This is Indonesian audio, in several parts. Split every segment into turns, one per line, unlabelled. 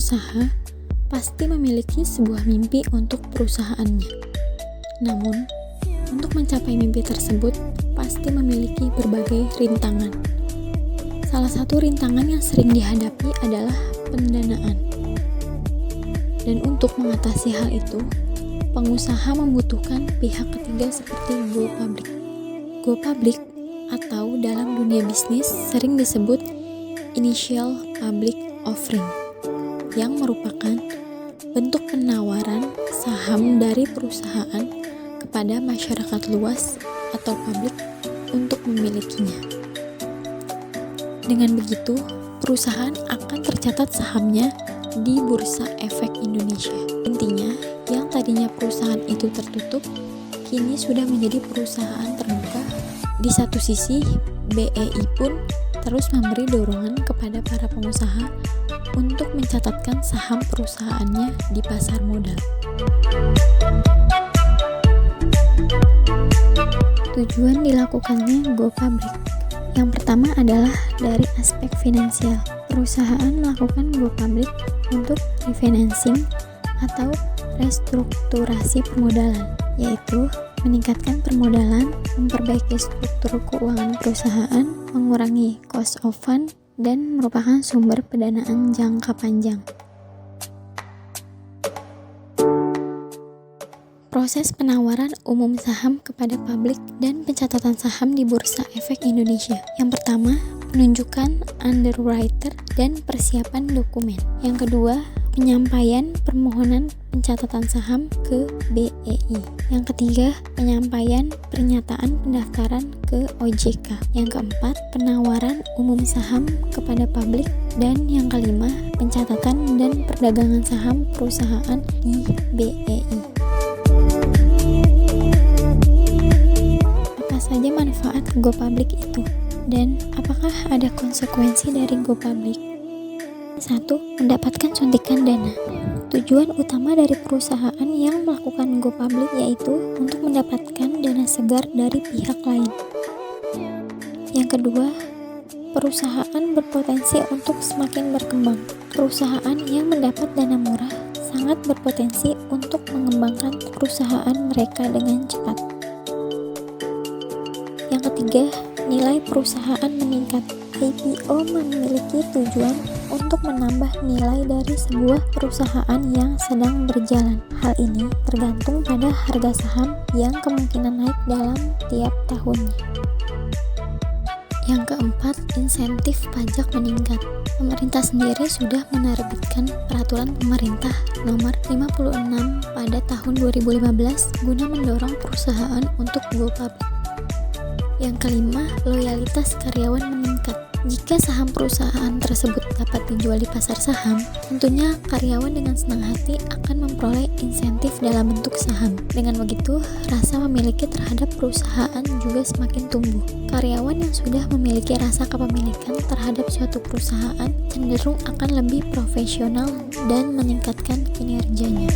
pengusaha pasti memiliki sebuah mimpi untuk perusahaannya. Namun, untuk mencapai mimpi tersebut pasti memiliki berbagai rintangan. Salah satu rintangan yang sering dihadapi adalah pendanaan. Dan untuk mengatasi hal itu, pengusaha membutuhkan pihak ketiga seperti go public. Go public atau dalam dunia bisnis sering disebut initial public offering, yang merupakan bentuk penawaran saham dari perusahaan kepada masyarakat luas atau publik untuk memilikinya. Dengan begitu, perusahaan akan tercatat sahamnya di Bursa Efek Indonesia. Intinya, yang tadinya perusahaan itu tertutup, kini sudah menjadi perusahaan terbuka. Di satu sisi, BEI pun terus memberi dorongan kepada para pengusaha untuk mencatatkan saham perusahaannya di pasar modal. Tujuan dilakukannya go public. Yang pertama adalah dari aspek finansial. Perusahaan melakukan go public untuk refinancing atau restrukturasi permodalan, yaitu meningkatkan permodalan, memperbaiki struktur keuangan perusahaan, mengurangi cost of fund, dan merupakan sumber pendanaan jangka panjang. Proses penawaran umum saham kepada publik dan pencatatan saham di Bursa Efek Indonesia. Yang pertama, penunjukan underwriter dan persiapan dokumen. Yang kedua, penyampaian permohonan pencatatan saham ke BEI. Yang ketiga, penyampaian pernyataan pendaftaran ke OJK. Yang keempat, penawaran umum saham kepada publik. Dan yang kelima, pencatatan dan perdagangan saham perusahaan di BEI. Apa saja manfaat go public itu? Dan apakah ada konsekuensi dari go public? 1. Mendapatkan suntikan dana. Tujuan utama dari perusahaan yang melakukan go public yaitu untuk mendapatkan dana segar dari pihak lain. Yang kedua, perusahaan berpotensi untuk semakin berkembang. Perusahaan yang mendapat dana murah sangat berpotensi untuk mengembangkan perusahaan mereka dengan cepat. Yang ketiga, nilai perusahaan meningkat. IPO memiliki tujuan untuk menambah nilai dari sebuah perusahaan yang sedang berjalan. Hal ini tergantung pada harga saham yang kemungkinan naik dalam tiap tahunnya. Yang keempat, insentif pajak meningkat. Pemerintah sendiri sudah menerbitkan peraturan pemerintah nomor 56 pada tahun 2015 guna mendorong perusahaan untuk go public. Yang kelima, loyalitas karyawan meningkat. Jika saham perusahaan tersebut dapat dijual di pasar saham, tentunya karyawan dengan senang hati akan memperoleh insentif dalam bentuk saham. Dengan begitu, rasa memiliki terhadap perusahaan juga semakin tumbuh. Karyawan yang sudah memiliki rasa kepemilikan terhadap suatu perusahaan cenderung akan lebih profesional dan meningkatkan kinerjanya.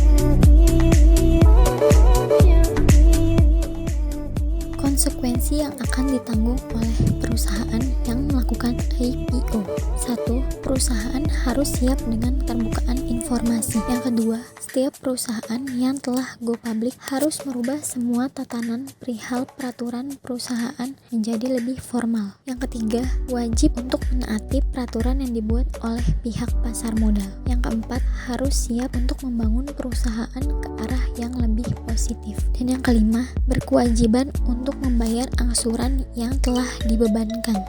Konsekuensi yang akan ditanggung oleh perusahaan yang melakukan IPO. 1. Perusahaan harus siap dengan keterbukaan informasi. Yang kedua, setiap perusahaan yang telah go public harus merubah semua tatanan perihal peraturan perusahaan menjadi lebih formal. Yang ketiga, wajib untuk menaati peraturan yang dibuat oleh pihak pasar modal. Yang keempat, harus siap untuk membangun perusahaan ke arah yang lebih positif. Dan yang kelima, berkewajiban untuk membayar angsuran yang telah dibebankan.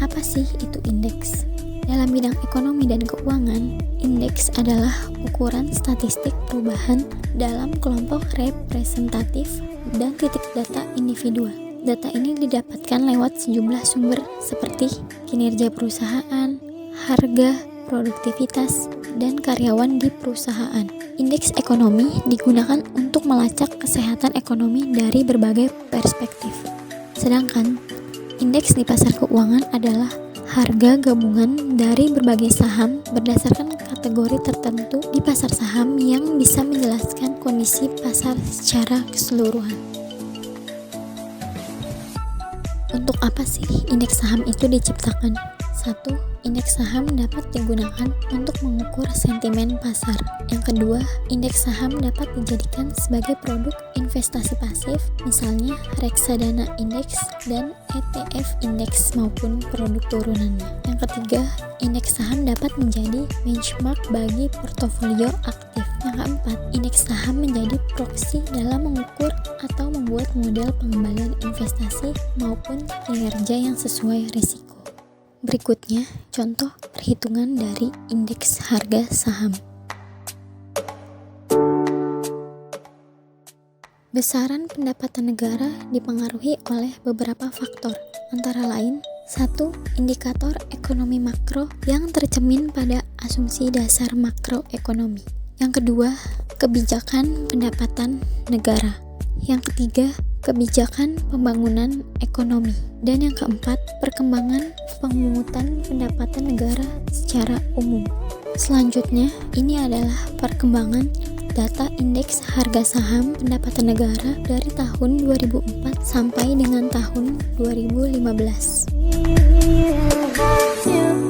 Apa sih itu indeks? Dalam bidang ekonomi dan keuangan, indeks adalah ukuran statistik perubahan dalam kelompok representatif dan titik data individual. Data ini didapatkan lewat sejumlah sumber seperti kinerja perusahaan, harga, produktivitas, dan karyawan di perusahaan. Indeks ekonomi digunakan untuk melacak kesehatan ekonomi dari berbagai perspektif. Sedangkan indeks di pasar keuangan adalah harga gabungan dari berbagai saham berdasarkan kategori tertentu di pasar saham yang bisa menjelaskan kondisi pasar secara keseluruhan. Untuk apa sih indeks saham itu diciptakan? 1. Indeks saham dapat digunakan untuk mengukur sentimen pasar. Yang kedua, indeks saham dapat dijadikan sebagai produk investasi pasif, misalnya reksadana indeks dan ETF indeks maupun produk turunannya. Yang ketiga, indeks saham dapat menjadi benchmark bagi portofolio aktif. Yang keempat, indeks saham menjadi proksi dalam mengukur atau membuat model pengembalian investasi maupun kinerja yang sesuai risiko. Berikutnya, contoh perhitungan dari indeks harga saham. Besaran pendapatan negara dipengaruhi oleh beberapa faktor, antara lain 1. Indikator ekonomi makro yang tercermin pada asumsi dasar makroekonomi. Yang kedua, kebijakan pendapatan negara. Yang ketiga, kebijakan pembangunan ekonomi. Dan yang keempat, perkembangan pemungutan pendapatan negara secara umum. Selanjutnya, ini adalah perkembangan data indeks harga saham pendapatan negara dari tahun 2004 sampai dengan tahun 2015.